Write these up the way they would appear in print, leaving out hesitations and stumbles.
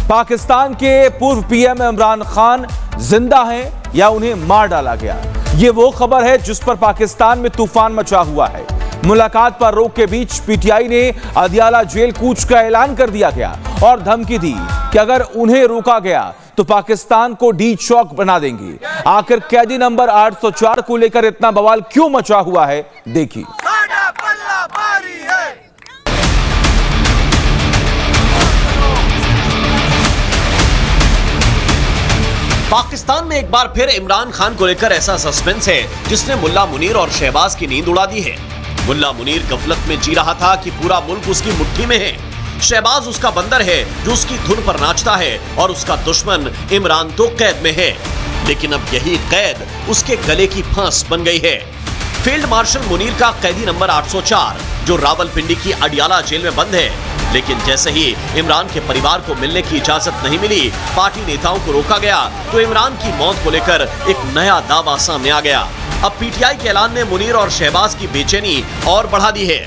पाकिस्तान के पूर्व पीएम इमरान खान जिंदा हैं या उन्हें मार डाला गया। ये वो खबर है जिस पर पाकिस्तान में तूफान मचा हुआ है। मुलाकात पर रोक के बीच पीटीआई ने अदियाला जेल कूच का ऐलान कर दिया गया और धमकी दी कि अगर उन्हें रोका गया तो पाकिस्तान को डी चौक बना देंगे। आखिर कैदी नंबर 804 को लेकर इतना बवाल क्यों मचा हुआ है, देखिए। पाकिस्तान में एक बार फिर इमरान खान को लेकर ऐसा सस्पेंस है जिसने मुल्ला मुनीर और शहबाज की नींद उड़ा दी है। मुल्ला मुनीर गफलत में जी रहा था कि पूरा मुल्क उसकी मुट्ठी में है। शहबाज उसका बंदर है जो उसकी धुन पर नाचता है और उसका दुश्मन इमरान तो कैद में है। लेकिन अब यही कैद उसके गले की फांस बन गई है। फील्ड मार्शल मुनीर का कैदी नंबर 804 जो रावलपिंडी की अडियाला जेल में बंद है। लेकिन जैसे ही इमरान के परिवार को मिलने की इजाजत नहीं मिली, पार्टी नेताओं को रोका गया तो इमरान की मौत को लेकर एक नया दावा सामने आ गया। अब पीटीआई के ऐलान ने मुनीर और शहबाज की बेचैनी और बढ़ा दी है।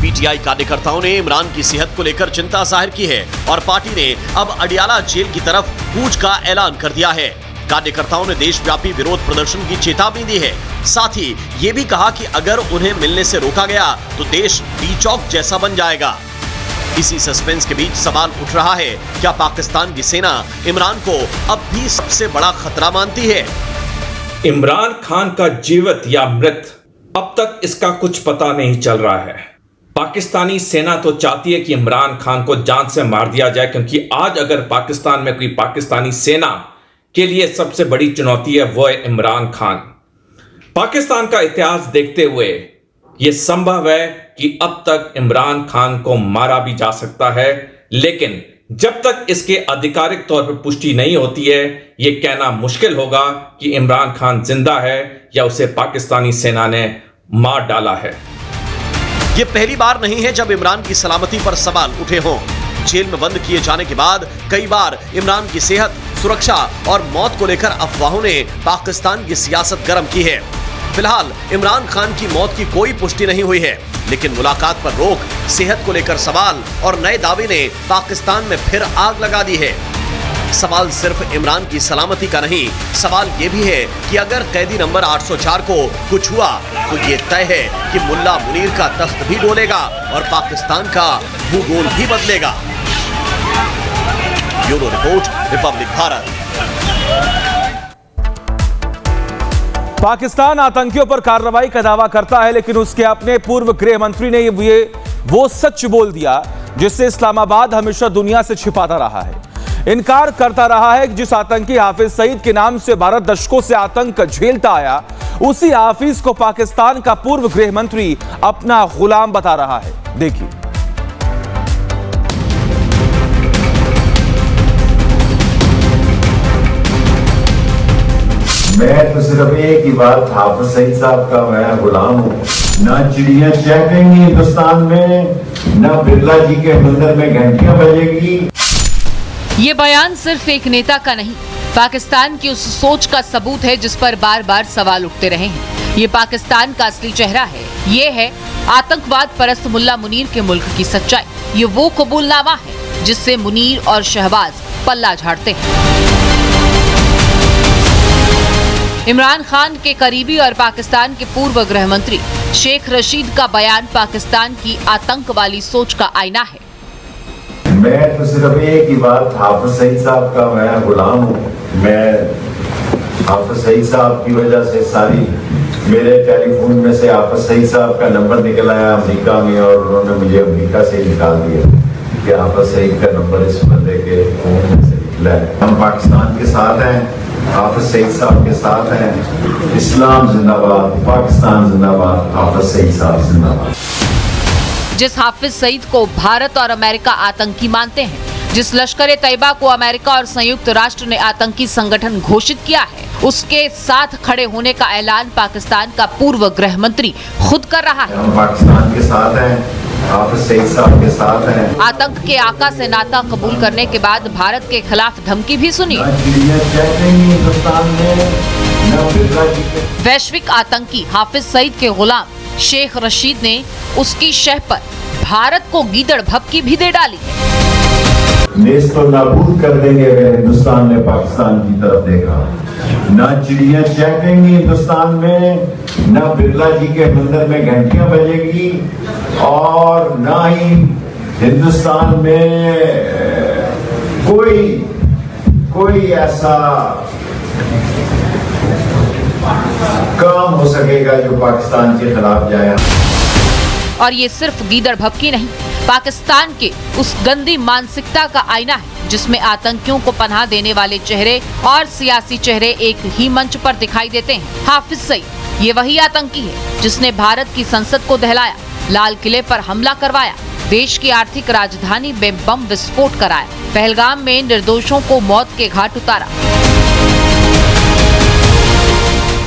पीटीआई कार्यकर्ताओं ने इमरान की सेहत को लेकर चिंता जाहिर की है और पार्टी ने अब अडियाला जेल की तरफ कूच का ऐलान कर दिया है। कार्यकर्ताओं ने देशव्यापी विरोध प्रदर्शन की चेतावनी दी है। साथ ही ये भी कहा कि अगर उन्हें मिलने से रोका गया तो देश डी चौक जैसा बन जाएगा। इसी सस्पेंस के बीच सवाल उठ रहा है, क्या पाकिस्तान की सेना इमरान को अब भी सबसे बड़ा खतरा मानती है? इमरान खान का जीवित या मृत, अब तक इसका कुछ पता नहीं चल रहा है। पाकिस्तानी सेना तो चाहती है कि इमरान खान को जान से मार दिया जाए, क्योंकि आज अगर पाकिस्तान में कोई पाकिस्तानी सेना के लिए सबसे बड़ी चुनौती है वो है इमरान खान। पाकिस्तान का इतिहास देखते हुए यह संभव है कि अब तक इमरान खान को मारा भी जा सकता है, लेकिन जब तक इसके आधिकारिक तौर पर पुष्टि नहीं होती है यह कहना मुश्किल होगा कि इमरान खान जिंदा है या उसे पाकिस्तानी सेना ने मार डाला है। यह पहली बार नहीं है जब इमरान की सलामती पर सवाल उठे हों। जेल में बंद किए जाने के बाद कई बार इमरान की सेहत, सुरक्षा और मौत को लेकर अफवाहों ने पाकिस्तान की सियासत गर्म की है। फिलहाल इमरान खान की मौत की कोई पुष्टि नहीं हुई है, लेकिन मुलाकात पर रोक, सेहत को लेकर सवाल और नए दावे ने पाकिस्तान में फिर आग लगा दी है। सवाल सिर्फ इमरान की सलामती का नहीं, सवाल ये भी है कि अगर कैदी नंबर 804 को कुछ हुआ तो ये तय है कि मुल्ला मुनीर का तख्त भी डोलेगा और पाकिस्तान का भूगोल भी बदलेगा। Bureau report, Republic Bharat. Pakistan आतंकियों पर कार्रवाई का दावा करता है, लेकिन उसके अपने पूर्व गृह मंत्री ने वो सच बोल दिया जिससे इस्लामाबाद हमेशा दुनिया से छिपाता रहा है। इनकार करता रहा है कि जिस आतंकी हाफिज सईद के नाम से भारत दशकों से आतंक झेलता आया, उसी हाफिज को पाकिस्तान का पूर्व गृह मंत्री अपना गुलाम बता रहा है। देखिए। मैं तो सिर्फ एक ही बात, हाफिज सईद साहब का मैं गुलाम हूँ। ना चिड़िया चहकेंगी हिंदुस्तान में, ना बिरला जी के मंदिर में घंटियां बजेगी। ये बयान सिर्फ एक नेता का नहीं, पाकिस्तान की उस सोच का सबूत है जिस पर बार बार सवाल उठते रहे हैं। ये पाकिस्तान का असली चेहरा है। ये है आतंकवाद परस्त मुल्ला मुनीर के मुल्क की सच्चाई। ये वो कबूलनामा है जिससे मुनीर और शहबाज पल्ला झाड़ते हैं। इमरान खान के करीबी और पाकिस्तान के पूर्व गृह मंत्री शेख रशीद का बयान पाकिस्तान की आतंक वाली सोच का आईना है। मैं तो सिर्फ एक ही बात, हाफिज सईद साहब का मैं गुलाम हूँ। मैं हाफिज सईद साहब की वजह से सारी मेरे टेलीफोन में से हाफिज सईद साहब का नंबर निकल आया अमेरिका में, और उन्होंने मुझे अमेरिका से निकाल दिया कि हाफिज सईद का नंबर इस बंदे के फोन में से निकला है। हम पाकिस्तान के साथ हैं, हाफिज सईद साहब के साथ हैं। इस्लाम जिंदाबाद, पाकिस्तान जिंदाबाद, हाफिज सईद साहब जिंदाबाद। जिस हाफिज सईद को भारत और अमेरिका आतंकी मानते हैं, जिस लश्कर ए तैयबा को अमेरिका और संयुक्त राष्ट्र ने आतंकी संगठन घोषित किया है, उसके साथ खड़े होने का ऐलान पाकिस्तान का पूर्व गृह मंत्री खुद कर रहा है। हम पाकिस्तान के साथ हैं, हाफिज सईद साहब के साथ हैं। आतंक के आका से नाता कबूल करने के बाद भारत के खिलाफ धमकी भी सुनी। वैश्विक आतंकी हाफिज सईद के गुलाम शेख रशीद ने उसकी शह पर भारत को गीदड़ भभकी भी दे डाली। नेस्तो नाबूद कर देंगे अगर हिंदुस्तान ने पाकिस्तान की तरफ देखा। ना चिड़िया चहकेंगी हिंदुस्तान में, ना बिरला जी के मंदिर में घंटियां बजेगी, और ना ही हिंदुस्तान में कोई ऐसा काम हो सकेगा जो पाकिस्तान के खिलाफ जाए। और ये सिर्फ गीदड़ भभकी नहीं, पाकिस्तान के उस गंदी मानसिकता का आईना है जिसमें आतंकियों को पनाह देने वाले चेहरे और सियासी चेहरे एक ही मंच पर दिखाई देते हैं। हाफिज सईद ये वही आतंकी है जिसने भारत की संसद को दहलाया, लाल किले पर हमला करवाया, देश की आर्थिक राजधानी में बम विस्फोट कराया, पहलगाम में निर्दोषों को मौत के घाट उतारा।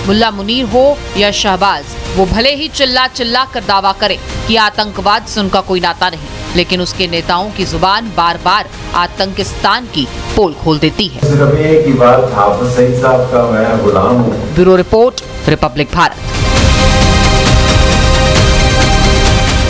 मुल्ला मुनीर हो या शहबाज, वो भले ही चिल्ला चिल्ला कर दावा करे कि आतंकवाद से उनका कोई नाता नहीं, लेकिन उसके नेताओं की जुबान बार बार आतंकिस्तान की पोल खोल देती है। सिर्फ एक ही बात, हाफिज सईद साहब का मैं गुलाम हूँ। Bureau report, Republic Bharat.